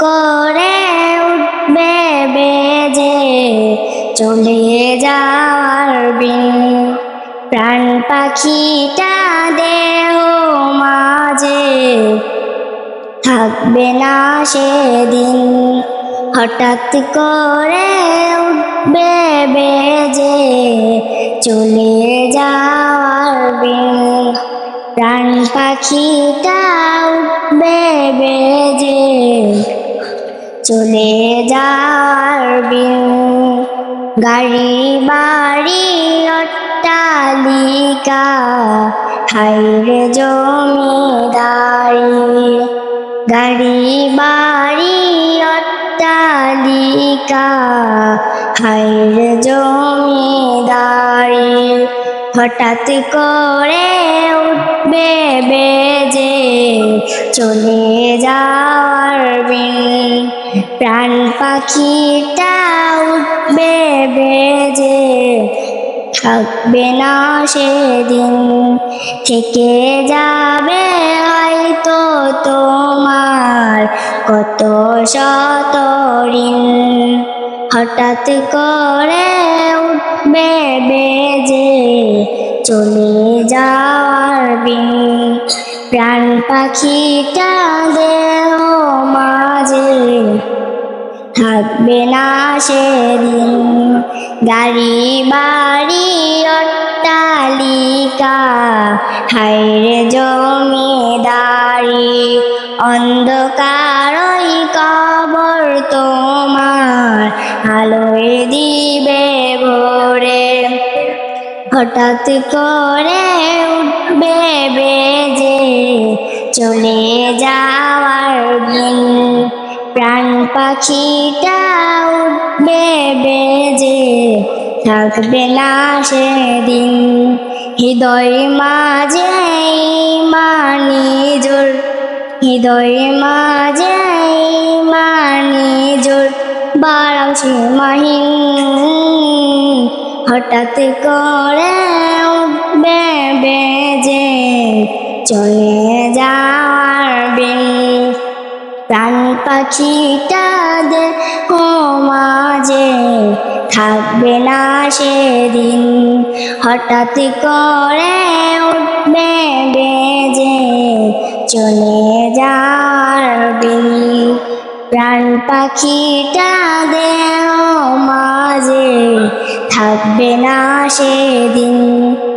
করে উঠবে বেজে চলে যাওয়ার বিন। প্রাণ পাখিটা দেহ মাঝে থাকবে না সেদিন। হঠাৎ করে উঠবে বেজে চলে যাওয়ার বিন। প্রাণ পাখিটা উঠবে বেজে চলে যাওয়ার বিন। গাড়ি বাড়ি অট্টালিকা হায়রে জমিদারি। গাড়ি বাড়ি অট্টালিকা হায়রে জমিদারি। হঠাৎ করে উঠবে বেজে চলে যাওয়ার বিন। প্রাণ পাখিটা উঠবে বেজে থাকবে না সেদিন। থেকে যাবে হয়তো তোমার কত শত ঋণ। হঠাৎ করে উঠবে বেজে চলে যাওয়ার বিন। প্রাণ পাখিটা দেহ মাঝে থাকবে না সেদিন। গাড়ি বাড়ি অট্টালিকা হায়রে জমিদারি। অন্ধকারই কবর তোমার আলোয় দিবে ভোরে। হঠাৎ করে উঠবে বেজে চলে যাওয়ার বিন। প্রাণ পাখিটা উঠবে বেজে থাকবে না সেদিন। হৃদয় মাঝে ইমানি জোর, হৃদয় মাঝে ইমানি জোর বাড়াও সীমাহীন। হঠাৎ করে উঠবে বেজে চলে যাওয়ার বিন। প্রাণ পাখিটা দেহ মাঝে থাকবে না সেদিন। হঠাৎ করে উঠবে বেজে চলে যাওয়ার বিন। প্রাণ পাখিটা দেহ মাঝে থাকবে না সেদিন।